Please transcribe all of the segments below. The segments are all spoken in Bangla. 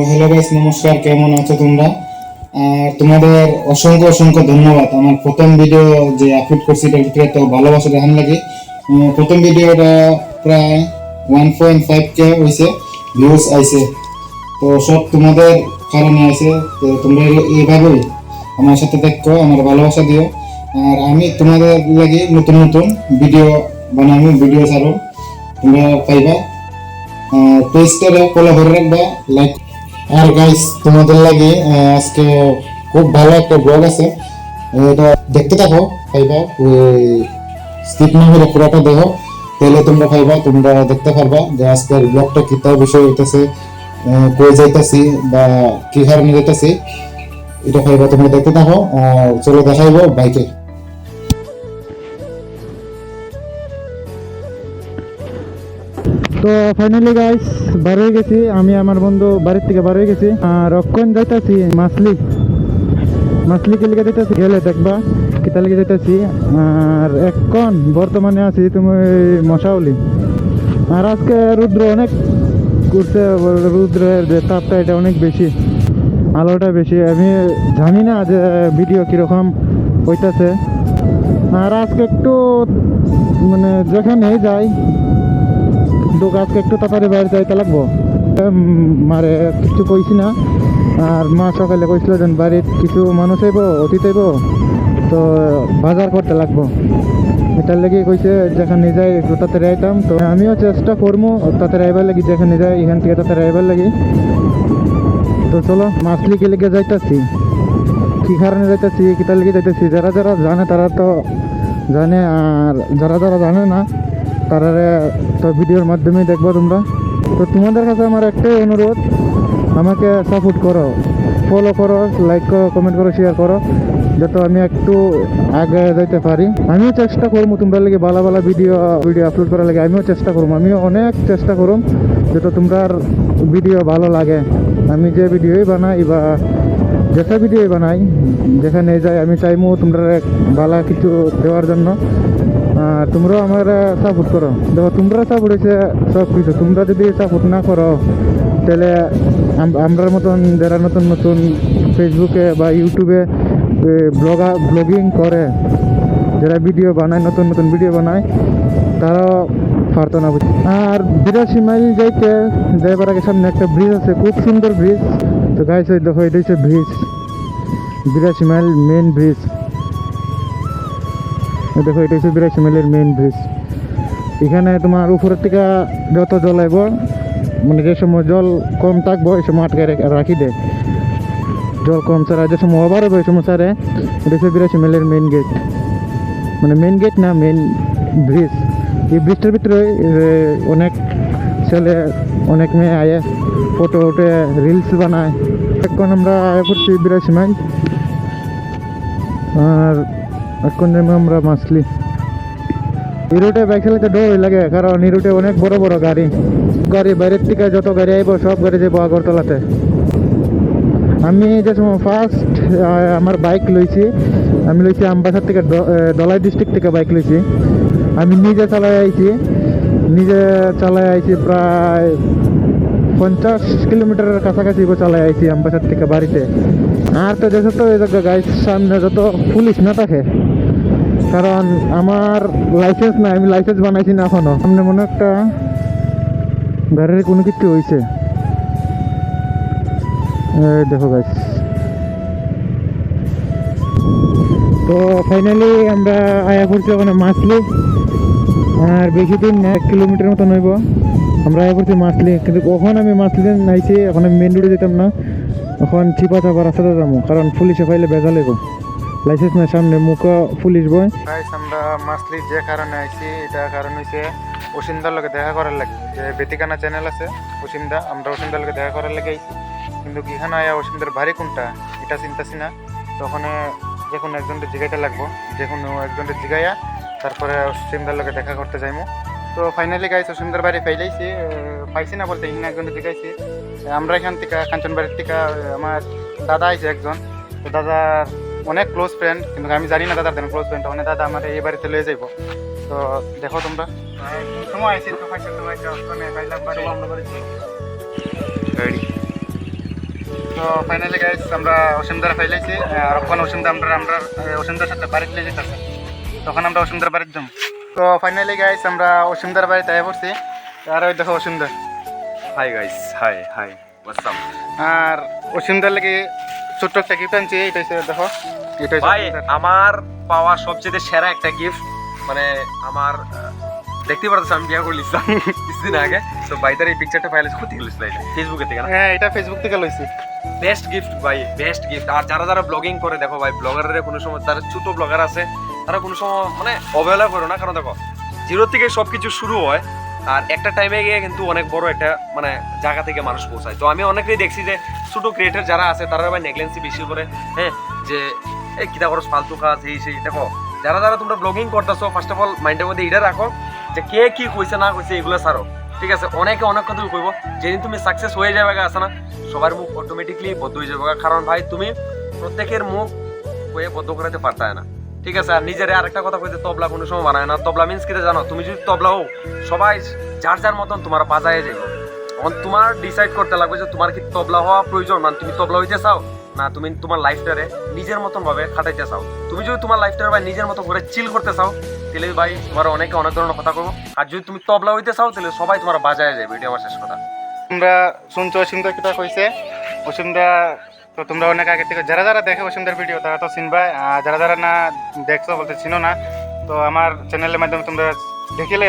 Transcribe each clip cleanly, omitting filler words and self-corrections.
হ্যালো গাইস, নমস্কার। কেমন আছো তোমরা? আর তোমাদের অসংখ্য অসংখ্য ধন্যবাদ। আমার প্রথম ভিডিও যে আপলোড করছি এটার ভিতরে তো ভালোবাসা দেখান লাগে। প্রথম ভিডিওটা প্রায় 1.5K হয়েছে, ভিউজ আইছে। তো সব তোমাদের কারণে আছে। তো তোমরা এইভাবেই আমার সাথে দেখো, আমার ভালোবাসা দিও। আর আমি তোমাদের লাগে নতুন নতুন ভিডিও বানাবো, ভিডিও ছাড়ো, তোমরা পাইবা। পেজটা ফলো করে রাখবা, লাইক। আর গাইস, তোমাদের লাগে আজকে খুব ভালো একটা ব্লগ আছে, এটা দেখতে থাকো, পাইবা। স্কিপ না করে পুরোটা দেখো, তাহলে তোমরা পাইবা, তোমরা দেখতে পারবা যে আজকের ব্লগটা কি তার বিষয় হইতেছে, কই যাইতাছি বা কি কারণে যাইতাছি, এটা পাইবা। তোমরা দেখতে থাকো। আর চলো দেখাইবো বাইকে। তো ফাইনালি গাইস বার হয়ে গেছি, আমি আমার বন্ধু বাড়ির থেকে বার হয়ে গেছি। আর অক্ষণ যাইতাছি মাছলি কে লিগে যাইতাছি, গেলে দেখবা কিতা লিগে যাইতাছি। আর এখন বর্তমানে আছি তুমি মশাউলি। আর আজকে রুদ্র অনেক ঘুরছে, রুদ্রের যে তাপটা এটা অনেক বেশি, আলোটা বেশি। আমি জানি না যে ভিডিও কিরকম হইতাছে। আর আজকে একটু মানে যেখানে যাই কিন্তু আজকে একটু তাড়াতাড়ি বাইরে যাইতে লাগবো। মারে কিছু কইছি না। আর মা সকালে কইছিল যে বাড়ির কিছু মানুষ আইব, অতীত আইব, তো বাজার করতে লাগবো। এটার লেগে কইছে যেখানে যাই একটু তাড়াতাড়ি আইতাম। তো আমিও চেষ্টা করবো তাড়াতাড়ি আইবার লাগি, যেখানে যাই এখান থেকে তাড়াতাড়ি আইবার লাগি। তো চলো মাছলিকে লেগে যাইতাছি, কি কারণে যাইতাছি, কিতার লেগে যাইতাছি, যারা যারা জানে তারা তো জানে, আর যারা যারা জানে না তারা তো ভিডিওর মাধ্যমে দেখবো তোমরা। তো তোমাদের কাছে আমার একটাই অনুরোধ, আমাকে সাপোর্ট করো, ফলো করো, লাইক করো, কমেন্ট করো, শেয়ার করো, যাতে আমি একটু আগে যাইতে পারি। আমিও চেষ্টা করবো তোমরা লাগে ভালো ভালো ভিডিও আপলোড করার লাগে। আমিও চেষ্টা করবো, আমিও অনেক চেষ্টা করুম যাতে তোমরার ভিডিও ভালো লাগে। আমি যে ভিডিওই বানাই বা যেটা ভিডিওই বানাই, যেখানে যাই আমি চাইবো তোমরা ভালো কিছু দেওয়ার জন্য। তোমরাও আমার সাপোর্ট করো। দেখো তোমরা সাপোর্ট হয়েছে সব কিছু। তোমরা যদি সাপোর্ট না করো তাহলে আমরার মতন যারা নতুন নতুন ফেসবুকে বা ইউটিউবে ব্লগিং করে, যারা ভিডিও বানায়, নতুন নতুন ভিডিও বানায়, তারাও পারতো না। আর 82 মাইল যাইবার আগে সামনে একটা ব্রিজ আছে, খুব সুন্দর ব্রিজ। তো গাইস ওই দেখো, এটা হচ্ছে ব্রিজ, 82 মাইল মেন ব্রিজ। দেখো এটা হচ্ছে 82 মাইলের মেইন ব্রিজ। এখানে তোমার উপরের থেকে যত জল আইব, মানে যে সময় জল কম থাকবো এই সময় আটকে রাখি দেয়। জল কম ছাড়া যে সময় ওভার হবে ওই সময় ছাড়ে। এটা হচ্ছে 82 মাইলের মেইন গেট, মানে মেইন গেট না, মেইন ব্রিজ। এই ব্রিজটার ভিতরে অনেক ছেলে অনেক মেয়ে আয়ে ফটো উঠে রিলস বানায়। এখন আমরা আয় করছি 82 মাইল। আর এখন আমরা মাছলি। এই রুটে বাইক চালাতে ডর লাগে, কারণ এই রুটে অনেক বড় বড় গাড়ি বাইরের থেকে যত গাড়ি আইব সব গাড়ি যাবো আগরতলাতে। আমি যে সময় ফার্স্ট আমার বাইক লইছি, আমি লইছি আমবাসার থেকে, দলাই ডিস্ট্রিক্ট থেকে বাইক লইছি। আমি নিজে চালাই আইছি প্রায় 50 কিলোমিটারের কাছাকাছি চালাই আইছি আমবাসার থেকে বাড়িতে। আর তো দেশে তো এই জায়গা গাইস সামনে যত পুলিশ না থাকে, কারণ আমার লাইসেন্স নাই, আমি লাইসেন্স বানাইছি না এখনো। সামনে মনে একটা গাড়ির কোনো কিছু হয়েছে, দেখো গাইস। তো ফাইনালি আমরা আয়া পড়ছি ওখানে মাছলি। আর বেশি দিন 1 কিলোমিটার মতো নইব আমরা আয়া পড়ছি মাছলি। কিন্তু কখন আমি মাছলি নাইছি, এখন আমি মেন রোডে যেতাম না, এখন চিপা চাপা রাস্তাতে যাবো, কারণ পুলিশে পাইলে বেজা লেগো। লাইসেন্স না সামনে মুখ পুলিশ বয়। আমরা মাছলি যে কারণে আইছি, এটা কারণ হয়েছে অসীমদার লোকে দেখা করার লাগে। যে বেতিকানা চ্যানেল আছে অসীমদা, আমরা অসীমদার লোকে দেখা করার লাগে আইছি। কিন্তু এখানে আয়া অসীমদার বাড়ি কোনটা এটা চিন্তাছি না। তখন যে কোনো একজনকে জিগাইতে লাগবো, যে কোনো একজনকে জিগাইয়া তারপরে অসীমদার লোকে দেখা করতে যাইমু। তো ফাইনালি গাইছি অসীমদার বাড়ি পাইছি না বলতে ইন্য একজনকে জিগাইছি। আমরা এখান থেকে কাঞ্চন বাড়ির থেকে আমার দাদা আইছে একজন, তো দাদার অনেক ক্লোজ ফ্রেন্ড, কিন্তু আমি জানি না দাদার তেমন ক্লোজ ফ্রেন্ড। তখন দাদা আমার এই বাড়িতে লয়ে যাইব। তো দেখো তোমরা সময় আইছি তো পাইছে, তোমার পাইলাম বাড়ি আমরা বাড়ি রেডি। তো ফাইনালি গাইস আমরা অসীমদার ফাইলাইছি আর ওখানে অসীমদা আমরা অসীমদার সাথে বাড়িতে লেগে যেতেছে তখন আমরা অসীমদার বাড়িতে যাম তো ফাইনালি গাইস আমরা অসীমদার বাড়িতে আয় পড়ছি আর ওই দেখো অসীমদার hi guys hi hi what's up আর অসীমদার লাগে ছোট্ট একটা গিফট আনছি এটা হচ্ছে দেখো এটা হচ্ছে ভাই অসীমদার। আমার পাওয়া সবচেয়ে সেরা একটা গিফট মানে আমার দেখতে পারতেছ আমি বিয়ে করে লিখলাম কিছুদিন আগে তো ভাইদার এই পিকচারটা ফাইল কোথা থেকে লিখছিল এটা ফেসবুকে থেকে না হ্যাঁ এটা ফেসবুক থেকে লইছি বেস্ট গিফট ভাই বেস্ট গিফট আর যারা যারা ব্লগিং করে দেখো ভাই ব্লগাররা কোনো সময় যারা ছোট ব্লগার আছে তারা কোনো সময় মানে অবহেলা করো না কারণ দেখো জিরো থেকে সবকিছু শুরু হয় আর একটা টাইমে গিয়ে কিন্তু অনেক বড় একটা মানে জায়গা থেকে মানুষ পৌঁছায় তো আমি অনেকেই দেখছি যে ছোট ক্রিয়েটর যারা আছে তারা ভাই নেগলেন্সি বেশি করে হ্যাঁ যে এই কিতা খরচ ফালতু কাজ এই সেই দেখো যারা যারা তোমরা ব্লগিং করতেছো ফার্স্ট অফ অল মাইন্ডের মধ্যে এটা রাখো যে কে কি কইছে না কইছে এগুলো ছাড়ো ঠিক আছে অনেকে অনেক কথা কইব যেদিন তুমি সাকসেস হয়ে যাবে আছে না সবার মুখ অটোমেটিকলি বদ্ধ হয়ে যাবে কারণ ভাই তুমি প্রত্যেকের মুখ হয়ে বদ্ধ করাতে পারতা না ঠিক আছে আর নিজের আরেকটা কথা কইতে তবলা কোনো সময় বানায় না তবলা মিন্স কি জানো তুমি যদি তবলা হও সবাই যার যার মতন তোমার বাজায় যাবে এখন তোমার ডিসাইড করতে লাগবে যে তোমার কি তবলা হওয়া প্রয়োজন মানে তুমি তবলা হইতে চাও না তুমি তোমার লাইফটারে নিজের মতন ভাবে কাটাইতে চাও তুমি যদি তোমার লাইফটারে ভাই নিজের মতো করে চিল করতে চাও তাহলে ভাই তোমার অনেকে অনেক ধরনের কথা কইবো আর যদি তুমি তবলা হইতে চাও তাহলে সবাই তোমার বাজায় যাবে এটা আমার শেষ কথা তোমরা শুনছো অসীমদা কিটা কইছে অসীমদা তো তোমরা অনেক আগে থেকে যারা যারা দেখে অসীমদার ভিডিও তারা তো চিনবা আর যারা যারা না দেখছো বলতে চিনো না তো আমার চ্যানেলের মাধ্যমে তোমরা দেখিলে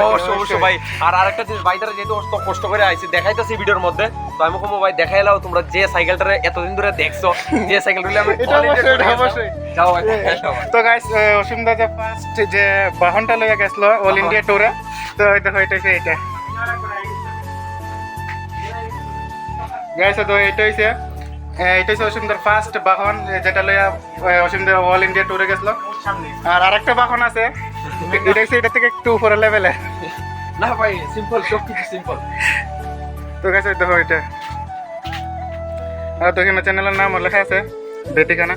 অবশ্যই ভাই আর আরেকটা জিনিস ভাই তারা যেহেতু অত কষ্ট করে আইছে দেখাইতেছি ভিডিওর মধ্যে তো আমি কমো ভাই দেখাইলাও তোমরা যে সাইকেলটারে এতদিন ধরে দেখছো যে সাইকেলটা আমি এটা অবশ্যই যাও ভাই দেখাও ভাই। তো গাইস অসীমদা যে ফার্স্ট যে বাহনটা লইয়া গেছিল অল ইন্ডিয়া ট্যুরে তো এই দেখো এটা হচ্ছে এটা গাইস তো এটা হচ্ছে এটা হচ্ছে অসীমদার ফার্স্ট বাহন যেটা লইয়া অসীমদা অল ইন্ডিয়া ট্যুরে গেছিল আর আরেকটা বাহন আছে এটা হচ্ছে এটা থেকে একটু উপরে লেভেলে না ভাই সিম্পল সব কিছু সিম্পল তো গাইস দেখো এটা আর তো এখানে চ্যানেলের নাম লেখা আছে বেটিখানা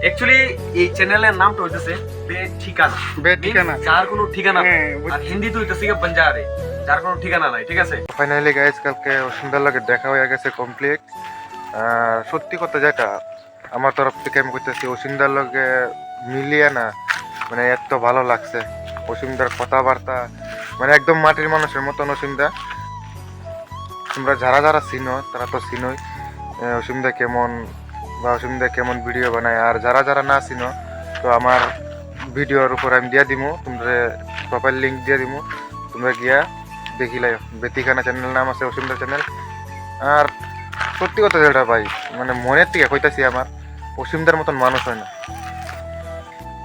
অ্যাকচুয়ালি এই চ্যানেলের নামটা হইতেছে বেঠিকানা বেঠিকানা। যার কোনো ঠিকানা নাই হ্যাঁ, আর হিন্দিতে হইতেছে কি বাঞ্জারে যার কোনো ঠিকানা নাই ঠিক আছে ফাইনালি গাইজ কালকে অসীমদার লগে দেখা হয়ে গেছে কমপ্লিট সত্যি কথা যেটা আমার তরফ থেকে আমি করতেছি অসীমদার লগে মিলিয়ে না মানে এত ভালো লাগছে অসীমদার কথাবার্তা মানে একদম মাটির মানুষের মতন অসীমদা তোমরা যারা যারা চিনো তারা তো চিনোই অসীমদা কেমন বা অসীমদা কেমন ভিডিও বানায় আর যারা যারা না চিনো তো আমার ভিডিওর উপর আমি দিয়া দিমু তোমরা প্রোফাইল লিঙ্ক দিয়া দিমু তোমরা গিয়া দেখিলাই বেতিখানা চ্যানেল নাম আছে অসীমদার চ্যানেল আর সত্যি কথা যেটা ভাই মানে মনের থেকে কইতাছি আমার অসীমদার মতন মানুষ হয় না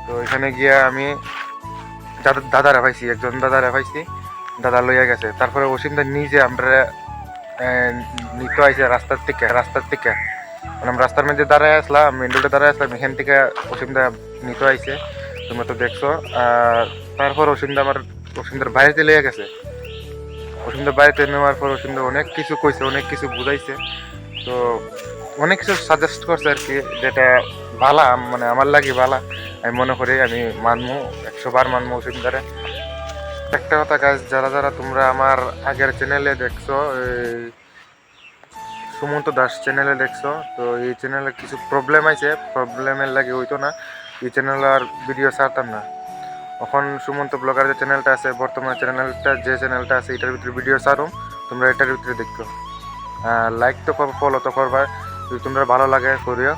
তো এখানে গিয়া আমি দাদা রেফাইছি একজন দাদা রেফাইছি দাদা লইয়া গেছে তারপরে অসীমদা নিজে আমরা নিতে আইছে রাস্তার থেকে মানে আমরা রাস্তার মধ্যে দাঁড়ায় আসলাম মেন রোডে দাঁড়ায় আসলাম এখান থেকে অসীমদা নিতে আইছে তোমরা তো দেখছো আর তারপর অসীমদার বাইরেতে লইয়া গেছে অসীমদার বাড়িতে নেওয়ার পর অসীমদা অনেক কিছু কইছে অনেক কিছু বুঝাইছে তো অনেক কিছু সাজেস্ট করছে আর কি যেটা ভালা মানে আমার লাগে ভালা আমি মনে করি আমি মানবো 100 বার মানবো অসীমদারে একটা কথা কাজ যারা যারা তোমরা আমার আগের চ্যানেলে দেখছো সুমন্ত দাস চ্যানেলে দেখছো তো এই চ্যানেলে কিছু প্রবলেম আছে প্রবলেমের লাগে হইতো না এই চ্যানেলে আর ভিডিও ছাড়তাম না এখন সুমন্ত ব্লগার যে চ্যানেলটা আছে বর্তমানে চ্যানেলটা যে চ্যানেলটা আছে এটার ভিতরে ভিডিও ছাড়ুম তোমরা এটার ভিতরে দেখো লাইক তো করবো ফলো তো করবা যদি তোমরা ভালো লাগে করিও